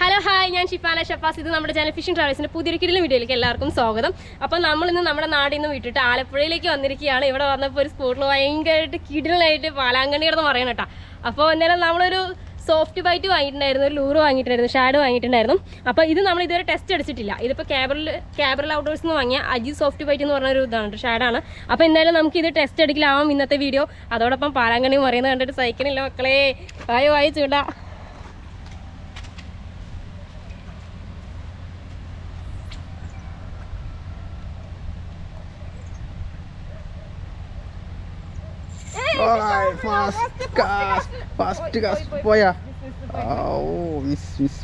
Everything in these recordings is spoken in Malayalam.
Hello, hi, I am Shipana Shapas. This is our channel Fishing Travellers. We are going to video. Welcome. Now, we are going to go to Alapudi. We are going to go to sport. We are going to go to the soft bite, lure, shadow. Now, this is a test. This is Cabraloutdoors. Aji Softbait is shadow. Now, we are going to test this video. That's why we are going to cycle. Alright, fast cast. Boya. Oh, miss. First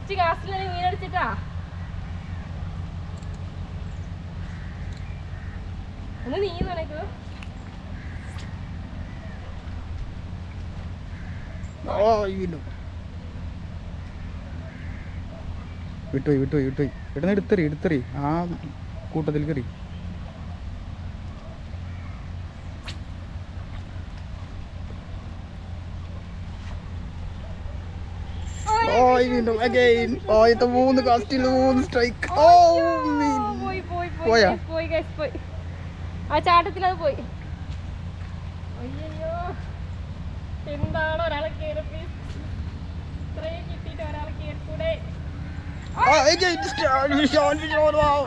cast la mean edichita. Onnu nee nanakku. Oh, you know. വിട്ടോയി ഇടന്ന് എടുത്തറി ആ കൂട്ടത്തിൽ കയറി. Oh, you know, again. Oh, it's a moon, the castle, moon strike. Oh, Boy, guys. I charted the boy. Oh, again, Sean, wow.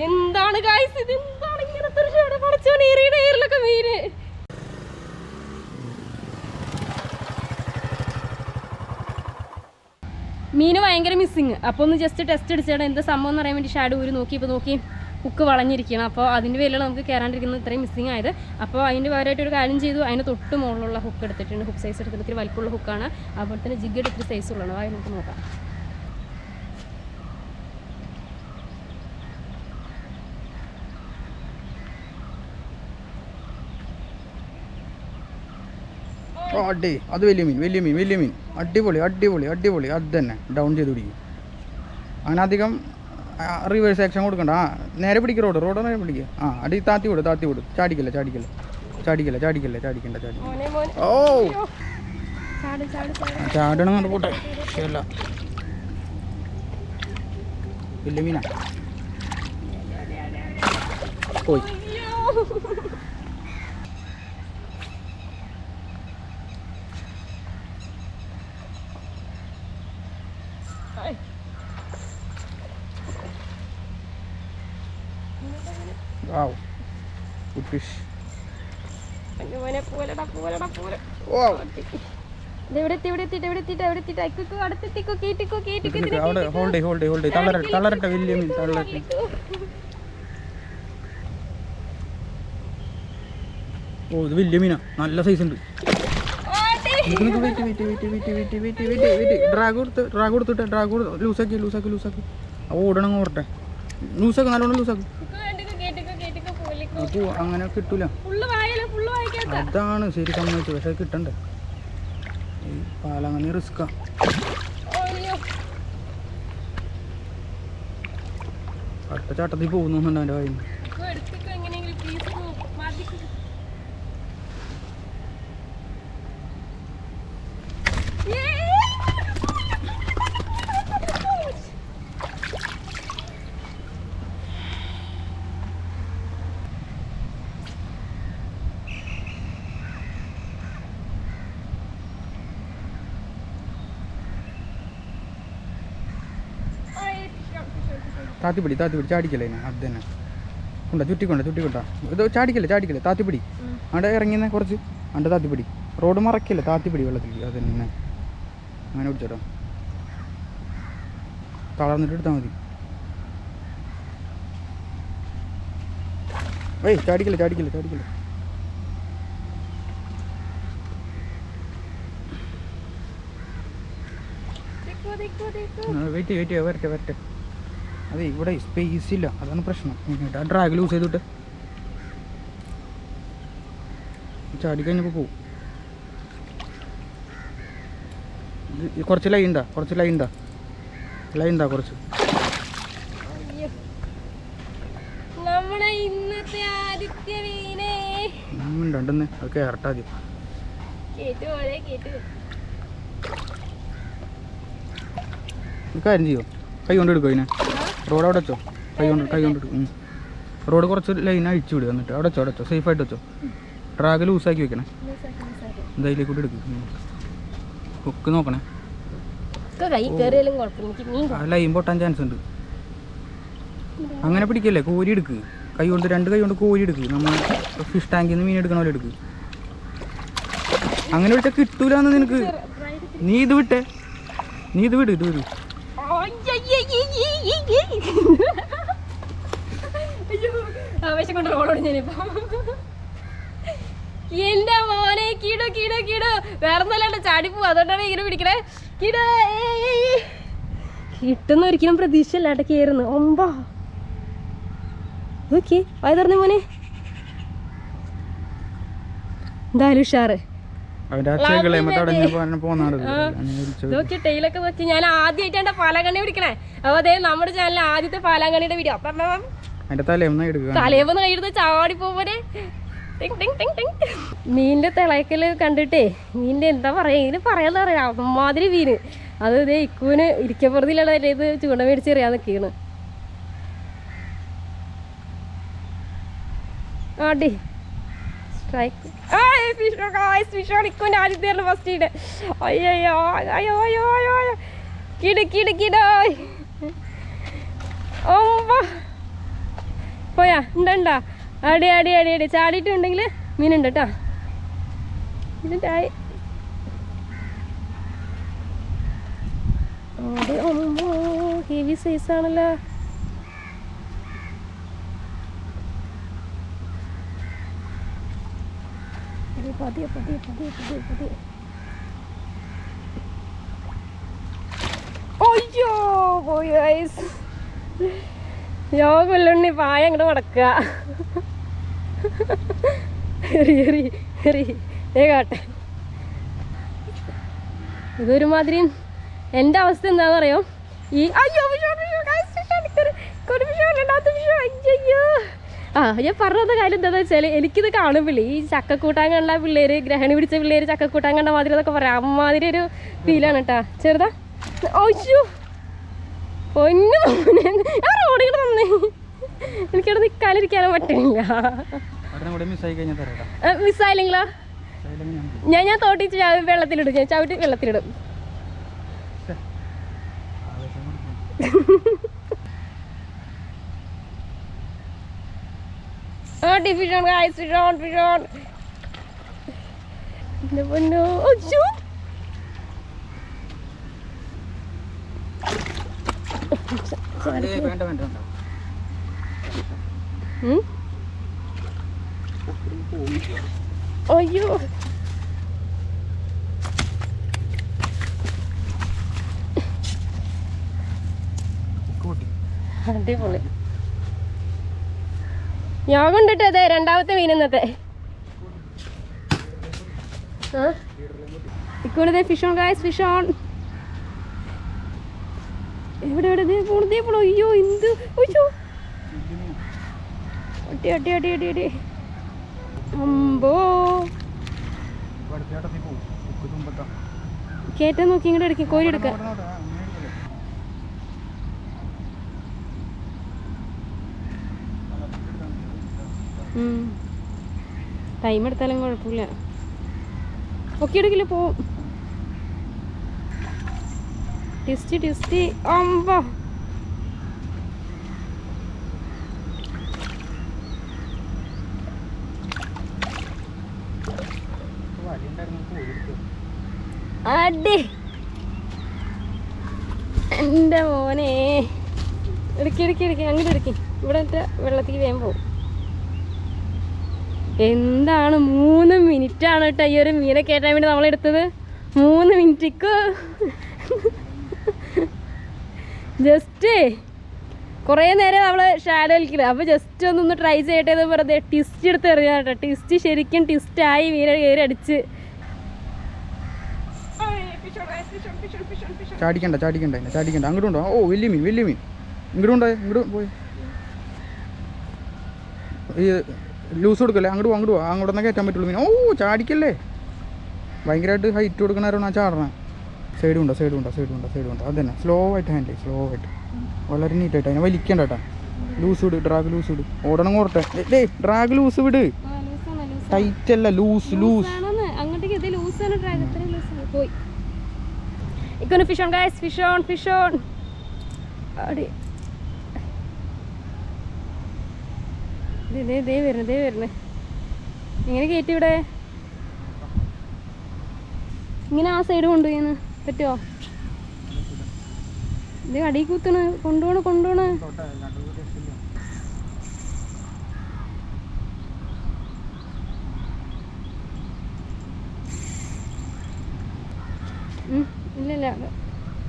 എന്താണ് ഗൈസ് ഇത് എന്താണ് ഇങ്ങനത്തെ ഒരു ഷേഡ് പടച്ചോനെ ഏറിയുടെ ഏറിലൊക്കെ മീന് മീന് ഭയങ്കര മിസ്സിങ് അപ്പോൾ ഒന്ന് ജസ്റ്റ് ടെസ്റ്റ് അടിച്ചാണ് എന്താ സംഭവം എന്ന് അറിയാൻ വേണ്ടി ഷാഡോ ഊരി നോക്കി ഇപ്പോൾ നോക്കി ഹുക്ക് വളഞ്ഞിരിക്കണം അപ്പോൾ അതിൻ്റെ പേരിലാണ് നമുക്ക് കയറാണ്ടിരിക്കുന്നത് ഇത്രയും മിസ്സിങ് ആയത് അപ്പോൾ അതിൻ്റെ പകരമായിട്ട് ഒരു കാര്യം ചെയ്തു അതിന് തൊട്ട് മുകളിലുള്ള ഹുക്ക് എടുത്തിട്ടുണ്ട് ഹുക്ക് സൈസ് എടുത്തിട്ട് ഇത്തിരി വലിപ്പമുള്ള ഹുക്കാണ് അതുപോലെ തന്നെ ജിഗ് എടുത്തിട്ട് സൈസ് ഉള്ളതാണ് അത് നമുക്ക് നോക്കാം അത് വലിയ മീൻ അടിപൊളി അത് തന്നെ ഡൗൺ ചെയ്ത് പിടിക്കും അങ്ങനെ അധികം റിവേഴ്സ് ആക്ഷൻ കൊടുക്കണ്ട ആ നേരെ പിടിക്കുക റോഡ് നേരെ പിടിക്കുക ആ അടി താത്തി വിട് ചാടിക്കണ്ട ഓ ചാടണം പോട്ടെ ശരിയല്ല വലിയ മീനാ പോയി Wow, good fish. Wow. Hold. തളരട്ടെ വലിയ മീൻ തളരട്ടെ. ഓ ഇത് വലിയ മീനാ നല്ല സൈസ് ഉണ്ട്. ഡ്രാഗ് ലൂസാക്കി ഓടണം ഓടട്ടെ ലൂസാക്കി നല്ലോണം ലൂസാക്കി അങ്ങനെ കിട്ടൂല അതാണ് ശരി സമ്മതിച്ചു പക്ഷെ കിട്ടണ്ടേ ഈ പാലങ്ങനെ റിസ്ക്കാ അടുത്ത ചാട്ടത്തിൽ പോകുന്നുണ്ട് എൻ്റെ കയ്യിൽ താത്തിപ്പിടി ചാടിക്കല്ലേ അത് തന്നെ ചുറ്റിക്കൊണ്ട ഇത് ചാടിക്കല്ലേ താത്തിപ്പിടി അവിടെ ഇറങ്ങിയെന്നെ കുറച്ച് അണ്ട് താത്തിപ്പിടി റോഡ് മറക്കില്ല താത്തിപ്പിടി വെള്ളത്തിൽ അത് തന്നെ അങ്ങനെ പിടിച്ചോട്ടോ തളർന്നിട്ട് എടുത്താൽ മതി ഏയ് ചാടിക്കല്ലേ വെയിറ്റ് വരട്ടെ അതെ ഇവിടെ സ്പേസ് ഇല്ല അതാണ് പ്രശ്നം ആ ഡ്രാഗ് ലൂസ് ചെയ്തിട്ട് ചാടിക്കഴിഞ്ഞപ്പോൾ പോവും കുറച്ച് ലൈൻ ഉണ്ടാ കുറച്ച് നമ്മളെ ഇന്നത്തെ ആദ്യത്തെ മീനെ രണ്ടെന്ന് അത് കയറട്ടാദ്യം കാര്യം ചെയ്യോ കൈ കൊണ്ട് എടുക്കും അതിനെ റോഡ് അവിടെ വെച്ചോ കൈ കൊണ്ട് എടുക്കും റോഡ് കുറച്ച് ലൈൻ അഴിച്ചു വിടുക എന്നിട്ട് അവിടെ വെച്ചോ സേഫായിട്ട് വെച്ചോ ട്രാഗ് ലൂസാക്കി വെക്കണേ എന്തായാലും കൂടി എടുക്കും ഹുക്ക് നോക്കണേ ലൈൻ പൊട്ടാൻ ചാൻസ് ഉണ്ട് അങ്ങനെ പിടിക്കല്ലേ കോരി എടുക്ക് കൈ കൊണ്ട് രണ്ട് കൈ കൊണ്ട് കോരി എടുക്ക് നമ്മൾ ഫിഷ് ടാങ്കിൽ നിന്ന് മീൻ എടുക്കണ പോലെ എടുക്ക് അങ്ങനെ വിളിച്ചാൽ കിട്ടൂലെന്ന് നിനക്ക് നീ ഇത് വിട് ആവേശം കൊണ്ട് റോഡ് ഞാനിപ്പോ എന്റെ മോനെ കീടോ കീടോ കീടോ വേറെ നല്ല ചാടിപ്പോ അതുകൊണ്ടാണ് ഇങ്ങനെ പിടിക്കണേ കീടോ കിട്ടുന്ന ഒരിക്കലും പ്രതീക്ഷയല്ലാട്ട കേറുന്നു ഒമ്പാ ഓക്കെ വായ തുറന്നു മോനെ എന്തായാലും ഉഷാറ് ടൈലൊക്കെ നോക്കി ഞാൻ ആദ്യമായിട്ടാണ് പാലാങ്കണ്ണി പിടിക്കണേ അപ്പൊ അതേ നമ്മുടെ ചാനലിൽ ആദ്യത്തെ പാലാങ്കണ്ണിയുടെ വീഡിയോ തലേന്ന് കയ്യെടുത്ത് ചാടി പോവനെ മീനിന്റെ തിളക്കല് കണ്ടിട്ടേ മീനിന്റെ എന്താ പറയാ ഇതിന് പറയാന്ന് പറയാ അമ്മാതിരി മീന് അത് ഇതേ ഇക്കുവിന് ഇരിക്കപ്പുറത്തിലുള്ള ഇത് ചൂണ്ട മേടിച്ച് എറിയാൻ നിൽക്കുകയാണ് ആടി സ്ട്രൈക്ക് ഇക്കുവിന്റെ ആദ്യത്തെ ഫസ്റ്റ് ഇട് അയ്യോ അയ്യോ അയ്യോ അയ്യോ കിട ഓമ്പാ പോയാ ഉണ്ടാ അടി അടി അടി അടി ചാടിയിട്ടുണ്ടെങ്കിൽ മീനുണ്ട് കേട്ടോ ഇതിട്ടായി ഹെവി സൈസ് ആണല്ലോ പതിയെ പതിയെ പതിയെ പതിയെ പതിയെ അയ്യോ പോയി ഗൈസ് യോഗുള്ളുണ്ണി പായ അങ്ങോട്ട് മടക്കുക കാട്ടെ ഇതൊരുമാതിരി എൻ്റെ അവസ്ഥ എന്താണെന്ന് അറിയോ ഈ അയ്യോ ഞാൻ പറഞ്ഞത് കാര്യം എന്താണെന്ന് വെച്ചാൽ എനിക്കിത് കാണുമ്പില്ലേ ഈ ചക്കക്കൂട്ടാൻ കണ്ട പിള്ളേര് ഗ്രഹണി പിടിച്ച പിള്ളേര് ചക്കക്കൂട്ടാൻ കണ്ട മാതിരി എന്നൊക്കെ പറയാം അമ്മാതിരി ഒരു ഫീലാണ് കേട്ടാ ചെറുതാ അയ്യോ പൊന്നു റോഡിൽ തന്നെ എനിക്കവിടെ നിൽക്കാതിരിക്കാനും പറ്റണില്ല മിസ്സായില്ലെങ്കിലോ ഞാൻ തോട്ടി വെള്ളത്തിലിടും ഞാൻ ചവിട്ടി വെള്ളത്തിലിടും അയ്യോ അടിപൊളി ഞാൻ കൊണ്ടിട്ട് അതെ രണ്ടാമത്തെ മീൻ ഇന്നത്തെ ഇക്കൂടെ fish on guys fish on എവിടെ എവിടെ പോണോ അയ്യോ എന്ത് അയ്യോ അടി അടി അടി അടി അടി അമ്പോ കേറ്റാൻ നോക്കി ഇങ്ങോട്ട് എടുക്കും കോരി എടുക്കാം ടൈം എടുത്താലും കുഴപ്പമില്ല ഒക്കെ എടുക്കില്ല പോവും ടിസ്റ്റ് അമ്പോ അടി എൻ്റെ മോനെ എടുക്കി അങ്ങോട്ട് എടുക്കി ഇവിടെ വെള്ളത്തിൽ വേഗം പോവും എന്താണ് 3 മിനിറ്റാണ് കേട്ടോ ഈ ഒരു മീനെ കയറ്റാൻ വേണ്ടി നമ്മളെടുത്തത് 3 മിനിറ്റിക്ക് ജസ്റ്റ് കുറേ നേരം നമ്മൾ ഷാഡോ കളിക്കില്ല അപ്പോൾ ജസ്റ്റ് ഒന്ന് ട്രൈ ചെയ്യട്ടെ എന്ന് വെറുതെ ടിസ്റ്റ് എടുത്ത് എറിയാം കേട്ടോ ടിസ്റ്റ് ശരിക്കും ടിസ്റ്റായി മീനെ കയറി അടിച്ച് ചാടിക്കണ്ട അങ്ങോട്ടുണ്ടോ ഓ വലിയ മീൻ ഇങ്ങോട്ടുണ്ടോ പോയി ഈ ലൂസ് കൊടുക്കല്ലേ, അങ്ങോട്ട് പോവാ, അങ്ങോട്ട് തന്നെ കയറ്റാൻ പറ്റുള്ളൂ മീൻ. ഓ ചാടിക്കല്ലേ, ഭയങ്കരമായിട്ട് ഹൈറ്റ് കൊടുക്കണവരാണ് ആ ചാടണേ. സൈഡ് ഉണ്ടോ അത് തന്നെ. സ്ലോ ആയിട്ട് ഹാൻഡിൽ, സ്ലോ ആയിട്ട്, വളരെ നീറ്റായിട്ട്. അതിനെ വലിക്കണ്ട കേട്ടോ. ലൂസ് വിട്, ഡ്രാഗ് ലൂസ് വിട്. ഓടണം ഓടട്ടെ. ഡേ ഡ്രാഗ് ലൂസ് വിട്, ടൈറ്റ് അല്ല, loose. Fish on guys, fish on. ദേ വരുന്നു. ഇങ്ങനെ കയറ്റി ഇവിടെ ഇങ്ങനെ ആ സൈഡ് കൊണ്ടുപോയിന്ന് പറ്റുമോ? ഇത് അടി കുത്തണ്, കൊണ്ടുപോണ്. ഇല്ല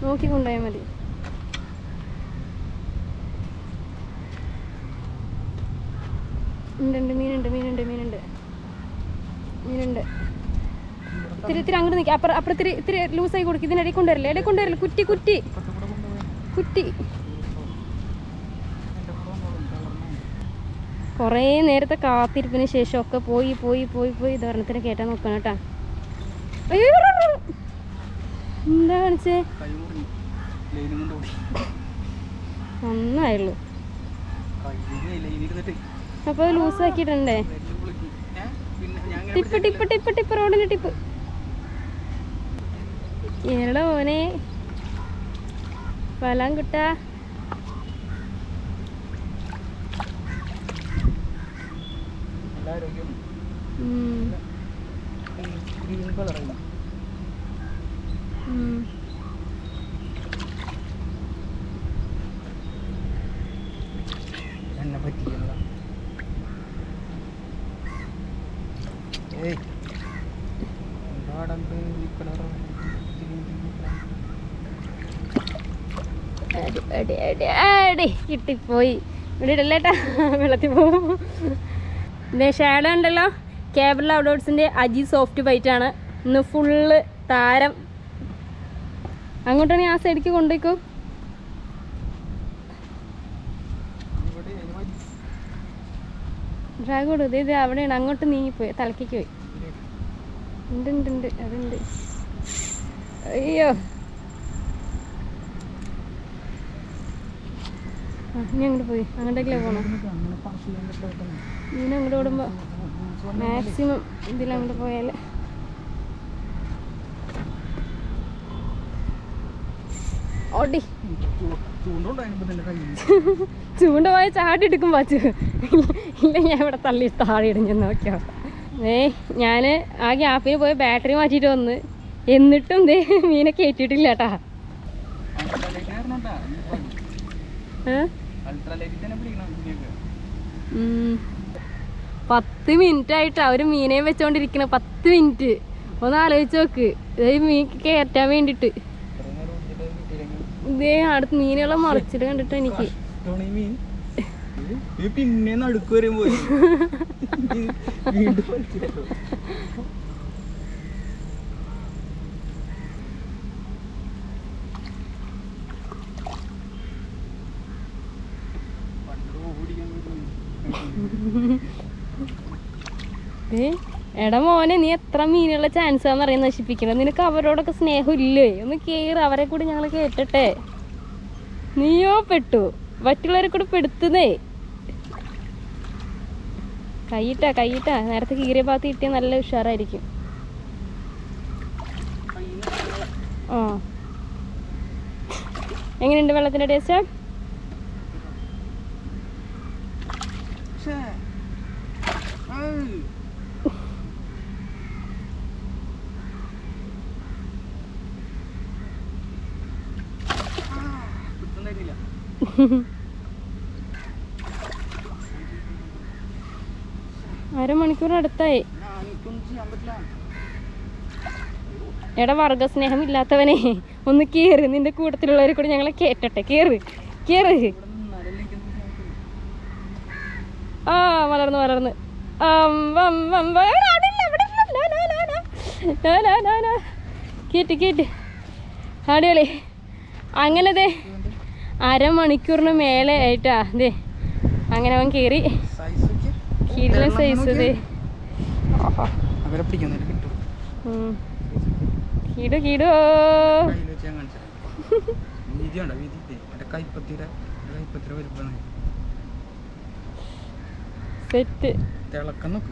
നോക്കി കൊണ്ടുപോയാൽ മതി. മീനുണ്ട്. ഇത്തിരി അങ്ങോട്ട് നിൽക്കുക. അപ്പുറത്തിരി ഇത്തിരി ലൂസായി കൊടുക്കും. ഇതിനിടയിൽ കൊണ്ടുവരില്ല. കുറ്റി. കുറേ നേരത്തെ കാത്തിരിപ്പിന് ശേഷം ഒക്കെ പോയി ഇതൊരെണ്ണത്തിന് കയറ്റാൻ നോക്കണം കേട്ടാ. അയ്യോ എന്താ കാണിച്ചേ? നന്നായുള്ളൂ. അപ്പൊ ലൂസാക്കിയിട്ടുണ്ടേ. ടിപ്പ് റോഡിന് ടിപ്പ്. ഏടാ മോനെ പലാൻ കുട്ടാ. കിട്ടിപ്പോയി. ഇവിടെ ഇടല്ലേട്ടാ, വെള്ളത്തിൽ പോവും. ഷാഡോ ഉണ്ടല്ലോ, കാബ്രലൗഡോർസിൻ്റെ അജി സോഫ്റ്റ് ബൈറ്റ് ആണ് ഇന്ന് ഫുള്ള് താരം. അങ്ങോട്ടാണെങ്കിൽ ആ സൈഡിലേക്ക് കൊണ്ടുപോയിക്കോ. ഡ്രാഗ് കൊടുക്കും. ഇത് അവിടെയാണ്, അങ്ങോട്ട് നീങ്ങിപ്പോയി, തലക്കേക്ക് പോയി. ഉണ്ട് അതുണ്ട്. അയ്യോ ഇനി അങ്ങോട്ട് പോയി, അങ്ങോട്ടേക്കല്ലേ പോണം. ഇനി അങ്ങോട്ട് ഓടുമ്പോൾ മാക്സിമം ഇതിലങ്ങോട്ട് പോയാൽ ഓടി. ചൂണ്ട പോയ ചാടി എടുക്കും പാച്ചു. ഇല്ല ഞാൻ ഇവിടെ തള്ളി താഴെ ഇടിഞ്ഞു നോക്കിയോ. ഞാൻ ആ ഗ്യാപ്പിന് പോയി ബാറ്ററി മാറ്റിയിട്ട് വന്ന്, എന്നിട്ടും ദേ മീനെ കയറ്റിയിട്ടില്ല കേട്ടാ. 10 മിനിറ്റ് ആയിട്ട് അവര് മീനെയും വെച്ചോണ്ടിരിക്കണ. 10 മിനിറ്റ് ഒന്ന് ആലോചിച്ച് നോക്ക്. മീൻ കയറ്റാൻ വേണ്ടിട്ട് ഇതേ അടുത്ത് മീനുകളെ മറിച്ചിട്ട് കണ്ടിട്ട് എനിക്ക് പിന്നെ നടുക്ക് വരും പോയി. എടാ മോനെ, നീ എത്ര മീനുള്ള ചാൻസ് ആണെന്ന് അറിയാൻ നശിപ്പിക്കണം. നിനക്ക് അവരോടൊക്കെ സ്നേഹം ഇല്ലേ? ഒന്ന് കേറ്, അവരെ കൂടി ഞങ്ങൾ കേട്ടട്ടെ. നീയോ പെട്ടു, മറ്റുള്ളവരെ കൂടെ പെടുത്തുന്നേ. കൈയിട്ടാ നേരത്തെ കീറിയ ഭാഗത്ത് കിട്ടിയ നല്ല ഉഷാറായിരിക്കും. ആ എങ്ങനെയുണ്ട് വെള്ളത്തിന്റെ ടേസ്റ്റ്? അരമണിക്കൂർ അടുത്തായി. എടാ വർഗസ്നേഹം ഇല്ലാത്തവനെ, ഒന്ന് കേറ്. നിന്റെ കൂട്ടത്തിലുള്ളവരെ കൂടി ഞങ്ങളെ കേട്ടട്ടെ. കേറ്. ആ വളർന്ന് കേട്ട് അടിപൊളി. അങ്ങനത്തെ അരമണിക്കൂറിന് മേലെ ആയിട്ടാ ദേ അങ്ങനെ അവൻ കയറി. കിടിലൻ സൈസ് ദേ. അവരെ പിടിക്കുന്നില്ല കിട്ടും. കിടു കിടോ. കയ്യിൽ വെച്ച് ഞാൻ കാണിച്ചു തരാം. വീതി ഉണ്ടോ? വീതി എൻ്റെ കൈപ്പത്തിയുടെ വലുപ്പമാണ്. സെറ്റ് തിളക്കം നോക്ക്.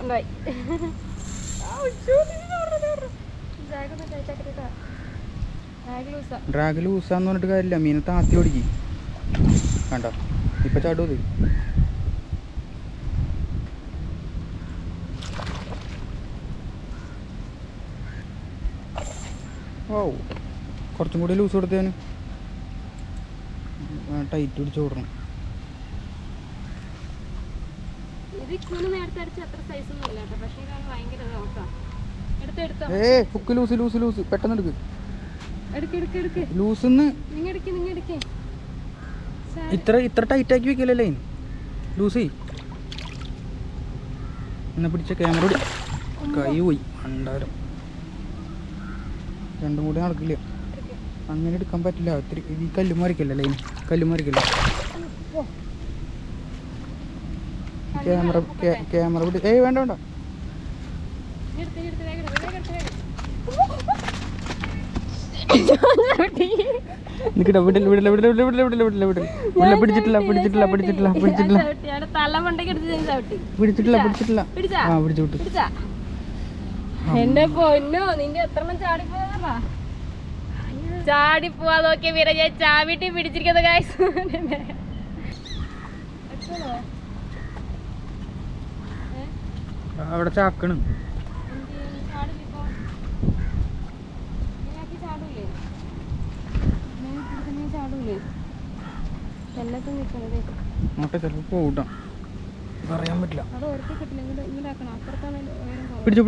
ഉണ്ടായി. ഡ്രാഗ് ലൂസാന്ന് പറഞ്ഞിട്ട് കാര്യമില്ല, മീനെ താത്തി ഓടിക്കും. കണ്ടോ ഇപ്പൊ ചാടും അത്. ഓ കുറച്ചും കൂടി ലൂസ് കൊടുത്തേന്. ടൈറ്റ് പിടിച്ച് ഓടണം. ഹുക്ക് ലൂസ് ലൂസ് ലൂസ് പെട്ടെന്ന് എടുക്ക്. ലൂസിന്ന് ഇത്ര ടൈറ്റ് ആക്കി വെക്കല്ലേ ലൈൻ. ലൂസ് എന്നാ പിടിച്ച ക്യാമറ കൈ പോയി ഉണ്ടാവും. രണ്ടും കൂടി നടക്കില്ല, അങ്ങനെ എടുക്കാൻ പറ്റില്ല. ഒത്തിരി ഈ കല്ലുമാരിക്കല്ലേ ലൈൻ, കല്ലുമാരിക്കല്ലേ. ക്യാമറ പിടി. വേണ്ട വേണ്ട. പിടിച്ചിട്ടില്ല. എന്റെ പൊന്നോ, നിന്റെ എത്ര ചാടിപ്പോവാ. ചാടിപ്പോവാ നോക്കിയ വീര ഞാൻ ചാവിട്ടി പിടിച്ചിരിക്കുന്നത് ഗായ്സ്. അവിടെ ചാക്കണം. അങ്ങോട്ട് ചിലപ്പോ പോകട്ടോ, പറയാൻ പറ്റില്ല. പിടിച്ചോ.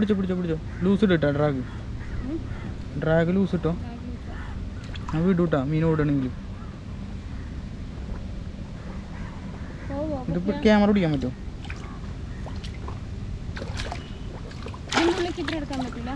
ലൂസ് ഇട്ടോ, ഡ്രാഗ് ലൂസ് ഇട്ടോ. ഞാൻ വിടൂട്ടാ മീൻ ഓടണമെങ്കിൽ. ഇത് ക്യാമറ പിടിക്കാൻ പറ്റുമോ? എടുക്കാൻ പറ്റില്ല.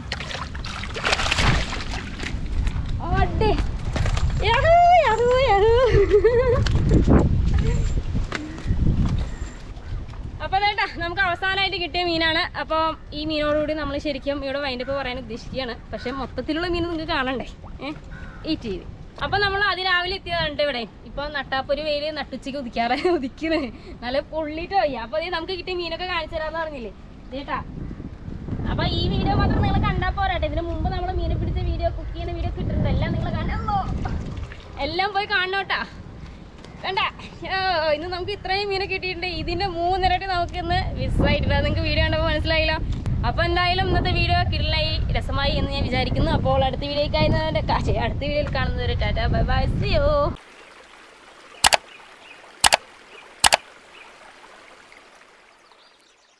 അപ്പൊ അതേട്ടാ നമുക്ക് അവസാനമായിട്ട് കിട്ടിയ മീനാണ്. അപ്പോൾ ഈ മീനോടുകൂടി നമ്മൾ ശരിക്കും ഇവിടെ വൈൻഡപ്പ് പറയാൻ ഉദ്ദേശിക്കുകയാണ്. പക്ഷെ മൊത്തത്തിലുള്ള മീൻ നിങ്ങൾക്ക് കാണണ്ടേ, ഈറ്റ് ചെയ്ത്. അപ്പൊ നമ്മൾ അതിരാവിലെ എത്തിയതുണ്ട് ഇവിടെ. ഇപ്പൊ നട്ടാപ്പൊരു വെയില് നട്ടുച്ചയ്ക്ക് ഉദിക്കണ് നല്ല പൊള്ളിട്ട് വയ്യ. അപ്പൊ അതേ നമുക്ക് കിട്ടിയ മീനൊക്കെ കാണിച്ചു തരാന്ന് പറഞ്ഞില്ലേ ചേട്ടാ. അപ്പൊ ഈ വീഡിയോ മാത്രം നിങ്ങൾ കണ്ടാൽ പോരാട്ടെ. ഇതിന് മുമ്പ് നമ്മൾ മീനെ പിടിച്ച വീഡിയോ, കുക്ക് ചെയ്യുന്ന വീഡിയോ കിട്ടുന്നുണ്ട്. എല്ലാം നിങ്ങൾ കണ്ടോ, എല്ലാം പോയി കാണണോട്ടാ. വേണ്ട, ഇന്ന് നമുക്ക് ഇത്രയും മീനെ കിട്ടിയിട്ടുണ്ട്. ഇതിന്റെ 3 ഇരട്ടി നമുക്ക് ഇന്ന് മിസ്സായിട്ടില്ല. നിങ്ങൾക്ക് വീഡിയോ കണ്ടപ്പോൾ മനസ്സിലായില്ല. അപ്പോൾ എന്തായാലും ഇന്നത്തെ വീഡിയോ കിടലായി രസമായി എന്ന് ഞാൻ വിചാരിക്കുന്നു. അപ്പോൾ അടുത്ത വീഡിയോയിൽ കാണുന്നവരെ tata bye bye, see U.